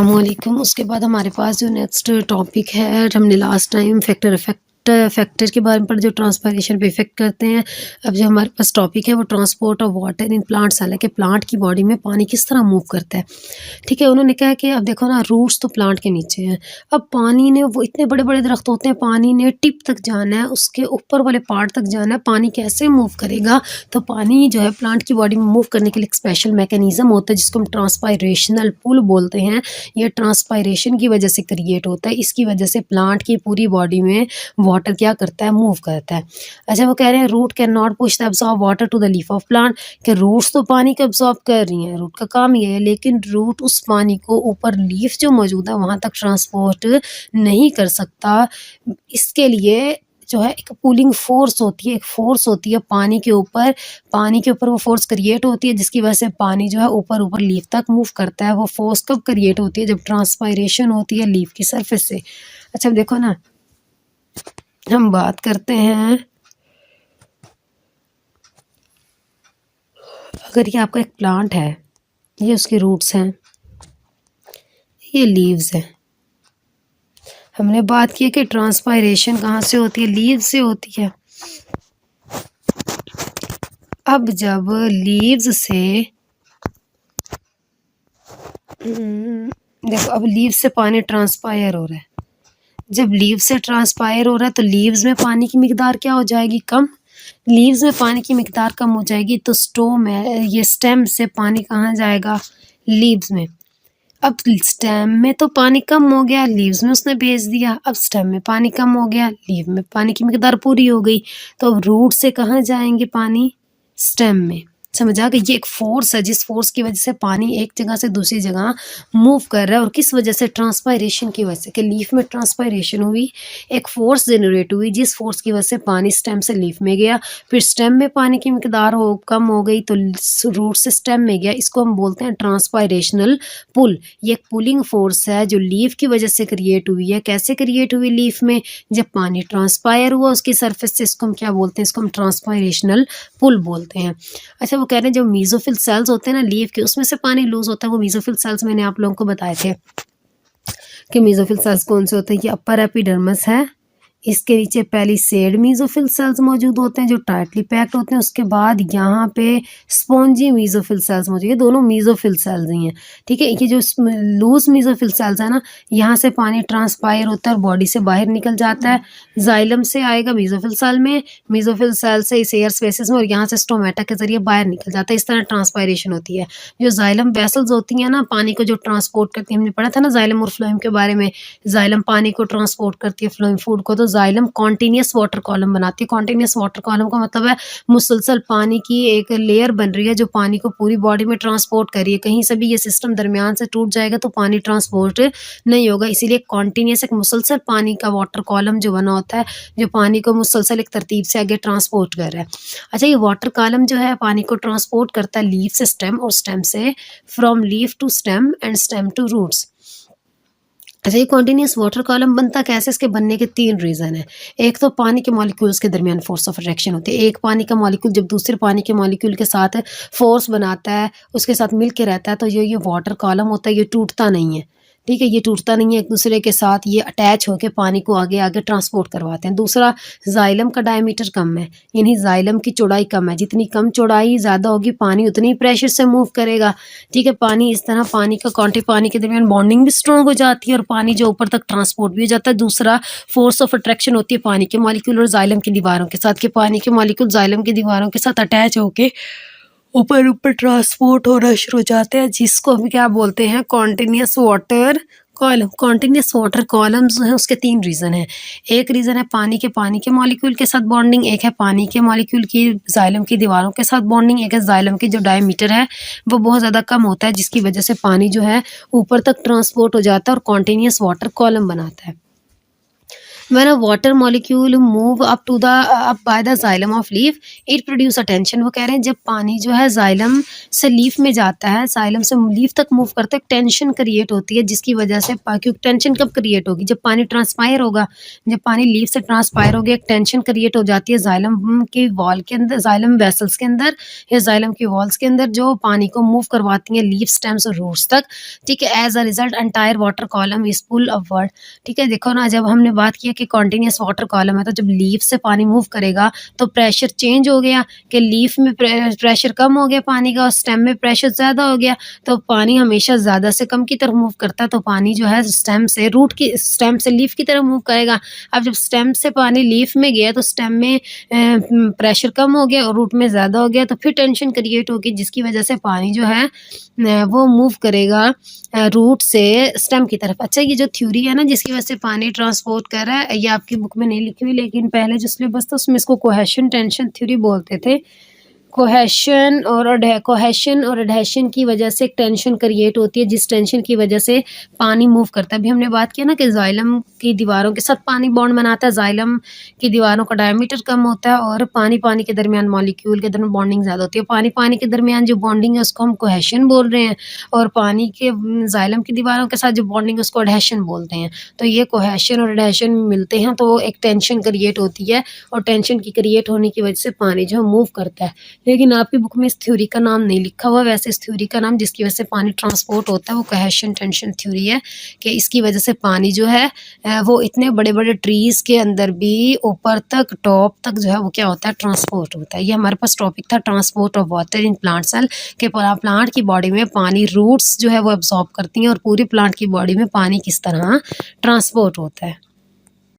अस्सलामुअलैकुम। उसके बाद हमारे पास जो नेक्स्ट टॉपिक है, हमने लास्ट टाइम फैक्टर के बारे में पढ़ा जो ट्रांसपायरेशन पे इफ़ेक्ट करते हैं। अब जो हमारे पास टॉपिक है वो transport of water in plants, हालांकि प्लांट की बॉडी में पानी किस तरह मूव करता है। ठीक है, उन्होंने कहा कि अब देखो ना, रूट्स तो प्लांट के नीचे हैं। अब पानी ने, वो इतने बड़े बड़े दरख्त होते हैं, पानी ने टिप तक जाना है, उसके ऊपर वाले पार्ट तक जाना है, पानी कैसे मूव करेगा। तो पानी जो है प्लांट की बॉडी में मूव करने के लिए एक स्पेशल मैकेनिज्म होता है जिसको हम ट्रांसपायरेशनल पुल बोलते हैं। ये ट्रांसपायरेशन की वजह से क्रिएट होता है। इसकी वजह से प्लांट की पूरी बॉडी में वाटर क्या करता है, मूव करता है। अच्छा, वो कह रहे हैं root can not push the absorb water to the leaf of plant, कि रूट्स तो पानी को अब्सॉर्ब कर रही हैं, रूट का काम ये है, लेकिन रूट उस पानी को ऊपर लीफ जो मौजूद है वहाँ तक ट्रांसपोर्ट नहीं कर सकता। इसके लिए जो है एक पुलिंग फोर्स होती है, एक फोर्स होती है पानी के ऊपर। पानी के ऊपर वो फोर्स क्रिएट होती है जिसकी वजह से पानी जो है ऊपर ऊपर लीफ तक मूव करता है। वो फोर्स कब क्रिएट होती है, जब ट्रांसपायरेशन होती है लीफ की सरफेस से। अच्छा देखो ना, हम बात करते हैं, अगर ये आपका एक प्लांट है, ये उसके रूट्स हैं, ये लीव्स हैं। हमने बात की कि ट्रांसपायरेशन कहाँ से होती है, लीव्स से होती है। अब जब लीव्स से देखो, अब लीव्स से पानी ट्रांसपायर हो रहा है। जब लीव्स से ट्रांसपायर हो रहा है तो लीव्स में पानी की मिकदार क्या हो जाएगी, कम। लीव्स में पानी की मिकदार कम हो जाएगी तो स्टोम है, ये स्टेम से पानी कहाँ जाएगा, लीव्स में। अब स्टेम में तो पानी कम हो गया, लीव्स में उसने भेज दिया। अब स्टेम में पानी कम हो गया, लीव में पानी की मिकदार पूरी हो गई। तो अब रूट से कहाँ जाएंगे पानी, स्टेम में। समझ आ गई। ये एक फोर्स है जिस फोर्स की वजह से पानी एक जगह से दूसरी जगह मूव कर रहा है। और किस वजह से, ट्रांसपायरेशन की वजह से, कि लीफ में ट्रांसपायरेशन हुई, एक फोर्स जनरेट हुई जिस फोर्स की वजह से पानी स्टेम से लीफ में गया, फिर स्टेम में पानी की मिकदार कम हो गई तो रूट से स्टेम में गया। इसको हम बोलते हैं ट्रांसपायरेशनल पुल। ये एक पुलिंग फोर्स है जो लीफ की वजह से क्रिएट हुई है। कैसे क्रिएट हुई लीफ में, जब पानी ट्रांसपायर हुआ उसकी सरफेस से। इसको हम क्या बोलते हैं, इसको हम ट्रांसपायरेशनल पुल बोलते हैं। अच्छा, वो कह रहे हैं जो मीजोफिल सेल्स होते हैं ना लीफ के, उसमें से पानी लूज होता है। वो मीजोफिल सेल्स मैंने आप लोगों को बताए थे कि मीजोफिल सेल्स कौन से होते हैं। ये अपर एपिडर्मिस है, इसके नीचे पेलिसेड मीजोफिल सेल्स मौजूद होते हैं जो टाइटली पैक्ड होते हैं। उसके बाद यहाँ पे स्पॉन्जी मीजोफिल सेल्स मौजूद, ये दोनों मीजोफिल सेल्स ही हैं। ठीक है, ये जो लूज मीजोफिल सेल्स है ना, यहाँ से पानी ट्रांसपायर होता है और बॉडी से बाहर निकल जाता है। जाइलम से आएगा मीजोफिल सेल में, मीजोफिल सेल से इस एयर स्पेसिस में, और यहाँ से स्टोमेटा के जरिए बाहर निकल जाता है। इस तरह ट्रांसपायरेशन होती है। जो जाइलम वेसल्स होती हैं ना, पानी को जो ट्रांसपोर्ट करती है, हमने पढ़ा था ना जाइलम और फ्लोएम के बारे में। जाइलम पानी को ट्रांसपोर्ट करती है, फ्लोएम फूड को। तो जाइलम कॉन्टिन्यूस वाटर कॉलम बनाती है। कॉन्टिन्यूस वाटर कॉलम का मतलब है मुसलसल पानी की एक लेयर बन रही है जो पानी को पूरी बॉडी में ट्रांसपोर्ट कर रही है। कहीं से भी ये सिस्टम दरमियान से टूट जाएगा तो पानी ट्रांसपोर्ट नहीं होगा। इसीलिए कॉन्टिन्यूस एक मुसलसल पानी का वाटर कॉलम जो बना होता है, जो पानी को मुसलसल एक तरतीब से आगे ट्रांसपोर्ट कर रहा है। अच्छा, ये वाटर कॉलम जो है पानी को ट्रांसपोर्ट करता है लीफ से स्टेम, और स्टेम से from leaf to stem and stem to roots. अच्छा, ये कॉन्टिन्यूस वाटर कॉलम बनता कैसे, इसके बनने के 3 रीज़न है। एक तो पानी के मॉलिक्यूल्स के दरमियान फोर्स ऑफ अट्रैक्शन होती है। एक पानी का मॉलिक्यूल जब दूसरे पानी के मॉलिक्यूल के साथ फोर्स बनाता है, उसके साथ मिल के रहता है, तो ये वाटर कॉलम होता है, ये टूटता नहीं है। ठीक है, ये टूटता नहीं है, एक दूसरे के साथ ये अटैच होकर पानी को आगे आगे ट्रांसपोर्ट करवाते हैं। दूसरा, जाइलम का डायमीटर कम है, यानी जाइलम की चौड़ाई कम है। जितनी कम चौड़ाई ज़्यादा होगी, पानी उतनी ही प्रेशर से मूव करेगा। ठीक है, पानी इस तरह, पानी का पानी के दरमियान बॉन्डिंग भी स्ट्रॉन्ग हो जाती है और पानी जो ऊपर तक ट्रांसपोर्ट भी हो जाता है। दूसरा, फोर्स ऑफ अट्रैक्शन होती है पानी के मॉलिक्यूल और जाइलम की दीवारों के साथ, कि पानी के मॉलिक्यूल जाइलम की दीवारों के साथ अटैच होके ऊपर ऊपर ट्रांसपोर्ट होना शुरू हो जाते हैं, जिसको हम क्या बोलते हैं, continuous water column. Continuous water columns जो है उसके 3 रीज़न हैं। एक रीज़न है पानी के मॉलिक्यूल के साथ बॉन्डिंग, एक है पानी के मॉलिक्यूल की जाइलम की दीवारों के साथ बॉन्डिंग, एक है जाइलम की जो डायमीटर है वो बहुत ज़्यादा कम होता है, जिसकी वजह से पानी जो है ऊपर तक ट्रांसपोर्ट हो जाता है और कॉन्टिन्यूस वाटर कॉलम बनाता है। When a water molecule move up to the up by the xylem of leaf, it produce a tension। वो कह रहे हैं जब पानी जो है xylem से लीफ में जाता है, xylem से लीफ तक मूव करता है, टेंशन क्रिएट होती है जिसकी वजह से क्योंकि टेंशन कब क्रिएट होगी, जब पानी ट्रांसपायर होगा। जब पानी लीफ से ट्रांसपायर हो गया, एक टेंशन क्रिएट हो जाती है xylem के वॉल के अंदर, xylem वेसल्स के अंदर या xylem की वॉल्स के अंदर, जो पानी को मूव करवाती हैं लीफ, स्टेम्स और रूट्स तक। ठीक है, as a result entire water column is pull upward. ठीक है, देखो ना, जब हमने बात किया कि कॉन्टिन्यूस वाटर कॉलम है, तो जब लीफ से पानी मूव करेगा तो प्रेशर चेंज हो गया कि लीफ में प्रेशर कम हो गया पानी का और स्टेम में प्रेशर ज़्यादा हो गया। तो पानी हमेशा ज़्यादा से कम की तरफ मूव करता है, तो पानी जो है स्टेम से स्टेम से लीफ की तरफ मूव करेगा। अब जब स्टेम से पानी लीफ में गया तो स्टेम में प्रेशर कम हो गया और रूट में ज़्यादा हो गया, तो फिर टेंशन क्रिएट होगी जिसकी वजह से पानी जो है वो मूव करेगा रूट से स्टेम की तरफ। अच्छा, ये जो थ्योरी है ना जिसकी वजह से पानी ट्रांसपोर्ट कर रहा है, ये आपकी बुक में नहीं लिखी हुई, लेकिन पहले जो सिलेबस था उसमें इसको कोहेशन टेंशन थ्योरी बोलते थे। कोहेशन और एडहेशन की वजह से एक टेंशन क्रिएट होती है, जिस टेंशन की वजह से पानी मूव करता है। अभी हमने बात किया ना कि जाइलम की दीवारों के साथ पानी बॉन्ड बनाता है, जाइलम की दीवारों का डायमीटर कम होता है और पानी पानी के दरमियान मॉलिक्यूल के दरमियान बॉन्डिंग ज़्यादा होती है। पानी पानी के दरमियान जो बॉन्डिंग है उसको हम कोहेशन बोल रहे हैं, और पानी के जाइलम की दीवारों के साथ जो बॉन्डिंग है उसको एडहेशन बोलते हैं। तो ये कोहेशन और एडहेशन मिलते हैं तो एक टेंशन क्रिएट होती है, और टेंशन की क्रिएट होने की वजह से पानी जो है मूव करता है। लेकिन आपकी बुक में इस थ्योरी का नाम नहीं लिखा हुआ। वैसे इस थ्योरी का नाम जिसकी वजह से पानी ट्रांसपोर्ट होता है वो कोहेशन टेंशन थ्योरी है, कि इसकी वजह से पानी जो है वो इतने बड़े बड़े ट्रीज़ के अंदर भी ऊपर तक टॉप तक जो है वो क्या होता है, ट्रांसपोर्ट होता है। ये हमारे पास टॉपिक था transport of water in plant cell, के प्लांट की बॉडी में पानी रूट्स जो है वो एब्जॉर्ब करती हैं और पूरी प्लांट की बॉडी में पानी किस तरह ट्रांसपोर्ट होता है।